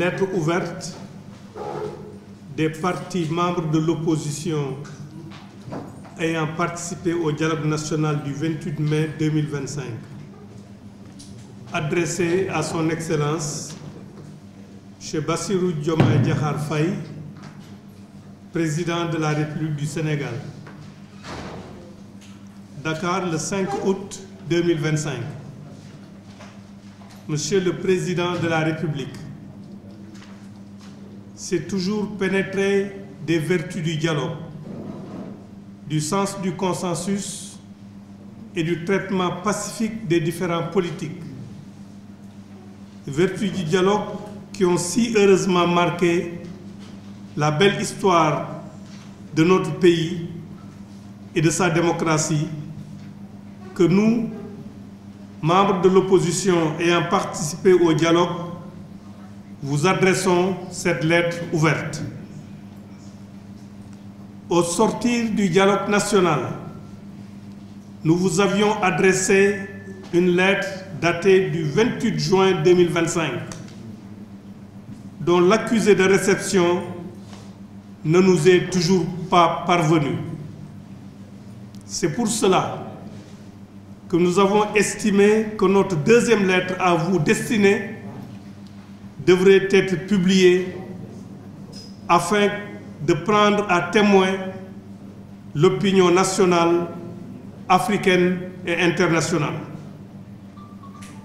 lettre ouverte des partis membres de l'opposition ayant participé au dialogue national du 28 mai 2025, adressée à son Excellence M. Bassirou Diomaye Diakhar Faye, président de la République du Sénégal. Dakar, le 5 août 2025. Monsieur le Président de la République, c'est toujours pénétré des vertus du dialogue, du sens du consensus et du traitement pacifique des différents politiques. Vertus du dialogue qui ont si heureusement marqué la belle histoire de notre pays et de sa démocratie que nous, membres de l'opposition ayant participé au dialogue, vous adressons cette lettre ouverte. Au sortir du dialogue national, nous vous avions adressé une lettre datée du 28 juin 2025, dont l'accusé de réception ne nous est toujours pas parvenu. C'est pour cela que nous avons estimé que notre deuxième lettre à vous destinée devrait être publiée afin de prendre à témoin l'opinion nationale, africaine et internationale.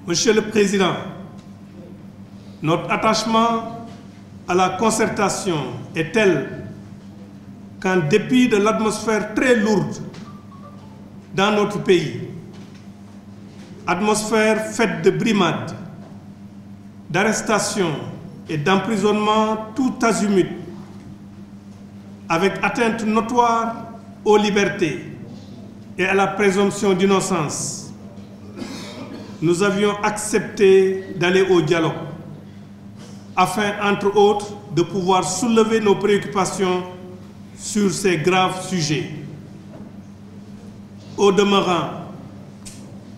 Monsieur le Président, notre attachement à la concertation est tel qu'en dépit de l'atmosphère très lourde dans notre pays, atmosphère faite de brimades, d'arrestations et d'emprisonnement tout azimut, avec atteinte notoire aux libertés et à la présomption d'innocence, nous avions accepté d'aller au dialogue, afin, entre autres, de pouvoir soulever nos préoccupations sur ces graves sujets. Au demeurant,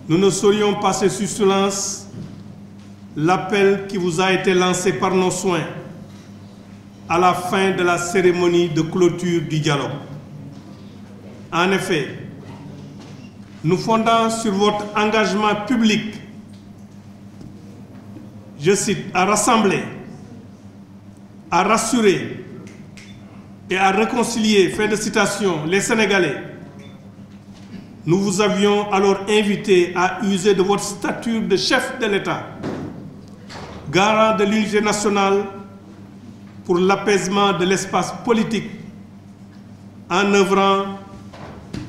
nous ne saurions passer sous silence l'appel qui vous a été lancé par nos soins à la fin de la cérémonie de clôture du dialogue. En effet, nous fondons sur votre engagement public, je cite, à rassembler, à rassurer et à réconcilier, fin de citation, les Sénégalais. Nous vous avions alors invité à user de votre stature de chef de l'État, garant de l'unité nationale pour l'apaisement de l'espace politique, en œuvrant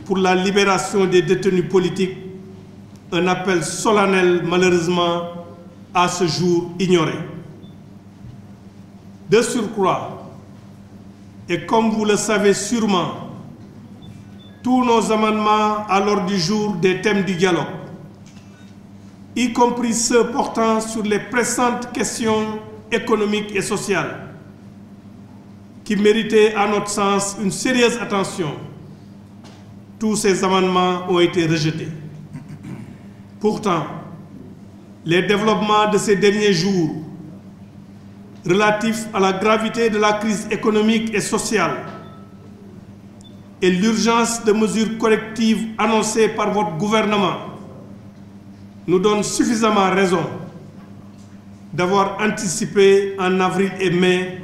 pour la libération des détenus politiques, un appel solennel malheureusement à ce jour ignoré. De surcroît, et comme vous le savez sûrement, tous nos amendements à l'ordre du jour des thèmes du dialogue, y compris ceux portant sur les pressantes questions économiques et sociales, qui méritaient à notre sens une sérieuse attention, tous ces amendements ont été rejetés. Pourtant, les développements de ces derniers jours relatifs à la gravité de la crise économique et sociale et l'urgence de mesures correctives annoncées par votre gouvernement nous donnent suffisamment raison d'avoir anticipé en avril et mai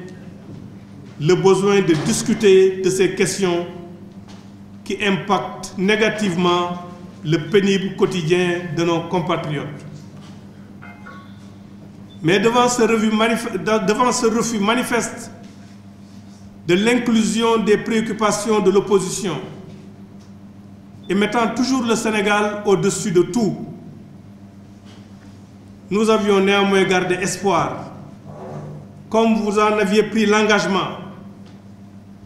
le besoin de discuter de ces questions qui impactent négativement le pénible quotidien de nos compatriotes. Mais devant ce refus manifeste de l'inclusion des préoccupations de l'opposition et mettant toujours le Sénégal au-dessus de tout, nous avions néanmoins gardé espoir, comme vous en aviez pris l'engagement,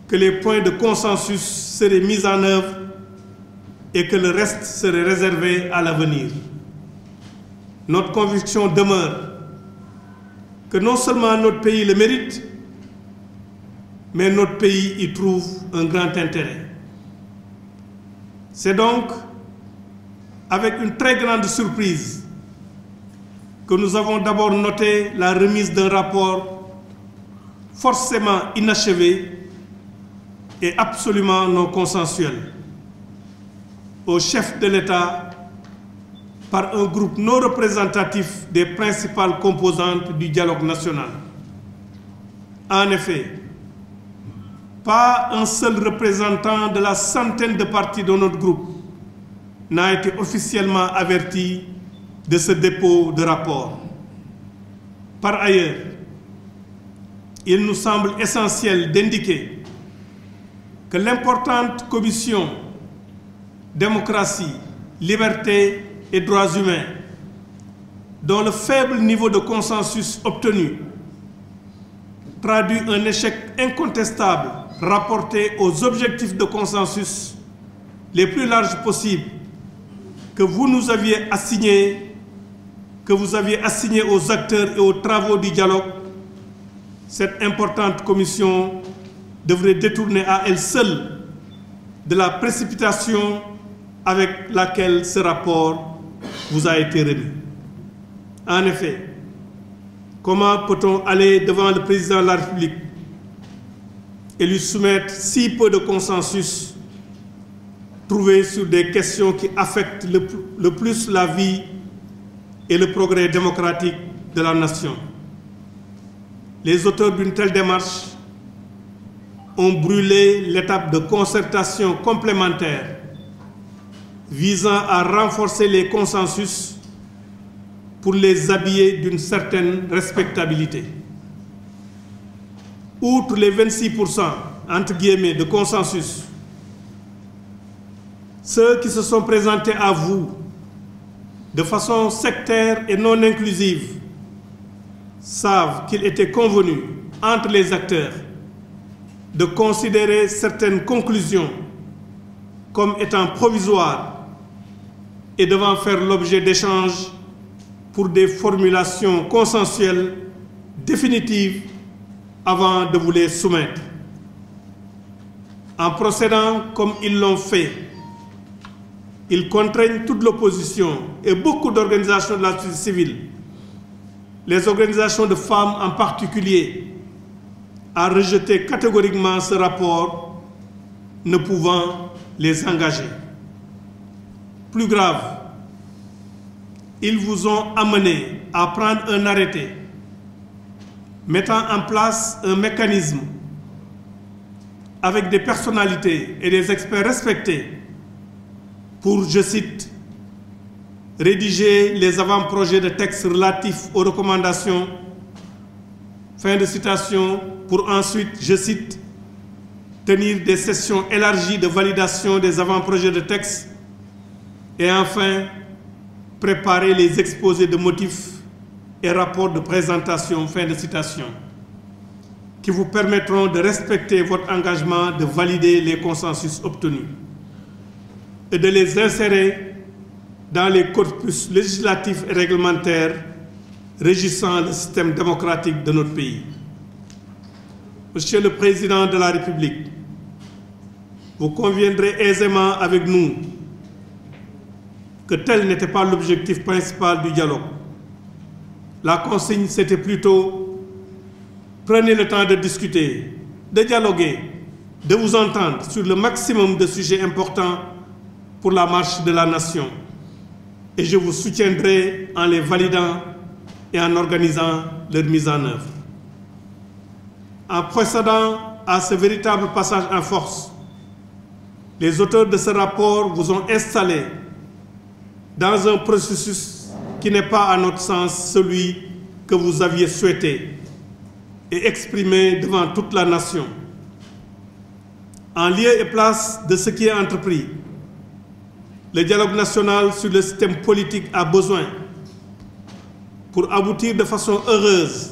que les points de consensus seraient mis en œuvre et que le reste serait réservé à l'avenir. Notre conviction demeure que non seulement notre pays le mérite, mais notre pays y trouve un grand intérêt. C'est donc avec une très grande surprise que nous avons d'abord noté la remise d'un rapport forcément inachevé et absolument non consensuel au chef de l'État par un groupe non représentatif des principales composantes du dialogue national. En effet, pas un seul représentant de la centaine de partis de notre groupe n'a été officiellement averti de ce dépôt de rapport. Par ailleurs, il nous semble essentiel d'indiquer que l'importante commission démocratie, liberté et droits humains, dont le faible niveau de consensus obtenu traduit un échec incontestable rapporté aux objectifs de consensus les plus larges possibles que vous aviez assignés aux acteurs et aux travaux du dialogue. Cette importante commission devrait détourner à elle seule de la précipitation avec laquelle ce rapport vous a été remis. En effet, comment peut-on aller devant le président de la République et lui soumettre si peu de consensus trouvé sur des questions qui affectent le plus la vie et le progrès démocratique de la nation? Les auteurs d'une telle démarche ont brûlé l'étape de concertation complémentaire visant à renforcer les consensus pour les habiller d'une certaine respectabilité. Outre les 26% entre guillemets de consensus, ceux qui se sont présentés à vous de façon sectaire et non inclusive savent qu'il était convenu entre les acteurs de considérer certaines conclusions comme étant provisoires et devant faire l'objet d'échanges pour des formulations consensuelles définitives avant de vous les soumettre. En procédant comme ils l'ont fait, ils contraignent toute l'opposition et beaucoup d'organisations de la société civile, les organisations de femmes en particulier, à rejeter catégoriquement ce rapport, ne pouvant les engager. Plus grave, ils vous ont amené à prendre un arrêté mettant en place un mécanisme avec des personnalités et des experts respectés pour, je cite, rédiger les avant-projets de textes relatifs aux recommandations, fin de citation, pour ensuite, je cite, tenir des sessions élargies de validation des avant-projets de textes et enfin, préparer les exposés de motifs et rapports de présentation, fin de citation, qui vous permettront de respecter votre engagement de valider les consensus obtenus et de les insérer dans les corpus législatifs et réglementaires régissant le système démocratique de notre pays. Monsieur le Président de la République, vous conviendrez aisément avec nous que tel n'était pas l'objectif principal du dialogue. La consigne, c'était plutôt prenez le temps de discuter, de dialoguer, de vous entendre sur le maximum de sujets importants pour la marche de la nation. Et je vous soutiendrai en les validant et en organisant leur mise en œuvre. En procédant à ce véritable passage en force, les auteurs de ce rapport vous ont installé dans un processus qui n'est pas, à notre sens, celui que vous aviez souhaité et exprimé devant toute la nation. En lieu et place de ce qui est entrepris, le dialogue national sur le système politique a besoin, pour aboutir de façon heureuse,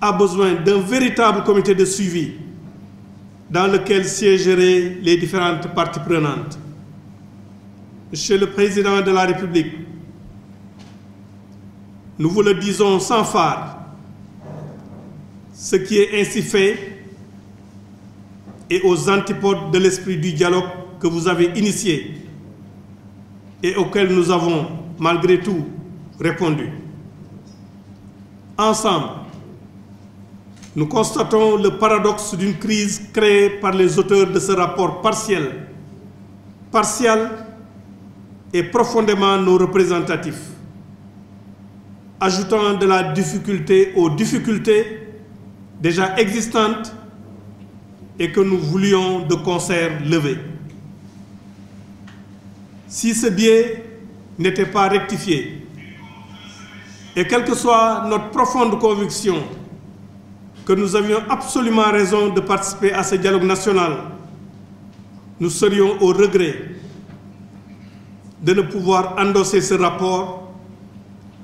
a besoin d'un véritable comité de suivi dans lequel siégeraient les différentes parties prenantes. Monsieur le Président de la République, nous vous le disons sans phare, ce qui est ainsi fait est aux antipodes de l'esprit du dialogue que vous avez initié et auquel nous avons, malgré tout, répondu. Ensemble, nous constatons le paradoxe d'une crise créée par les auteurs de ce rapport partiel et profondément non représentatif, ajoutant de la difficulté aux difficultés déjà existantes et que nous voulions de concert lever. Si ce biais n'était pas rectifié, et quelle que soit notre profonde conviction que nous avions absolument raison de participer à ce dialogue national, nous serions au regret de ne pouvoir endosser ce rapport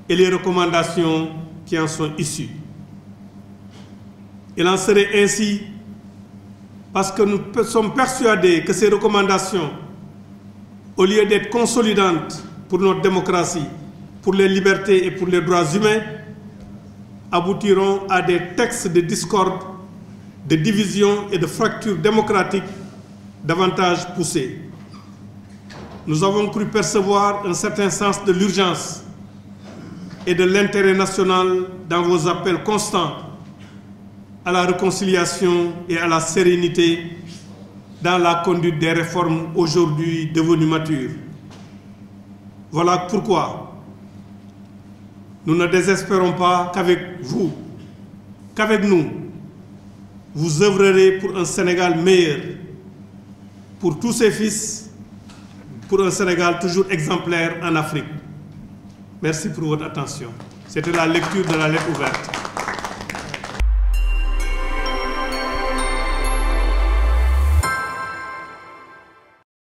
et les recommandations qui en sont issues. Il en serait ainsi parce que nous sommes persuadés que ces recommandations, au lieu d'être consolidantes pour notre démocratie, pour les libertés et pour les droits humains, aboutiront à des textes de discorde, de division et de fracture démocratique davantage poussés. Nous avons cru percevoir un certain sens de l'urgence et de l'intérêt national dans vos appels constants à la réconciliation et à la sérénité dans la conduite des réformes aujourd'hui devenues matures. Voilà pourquoi nous ne désespérons pas qu'avec vous, qu'avec nous, vous œuvrerez pour un Sénégal meilleur, pour tous ses fils, pour un Sénégal toujours exemplaire en Afrique. Merci pour votre attention. C'était la lecture de la lettre ouverte.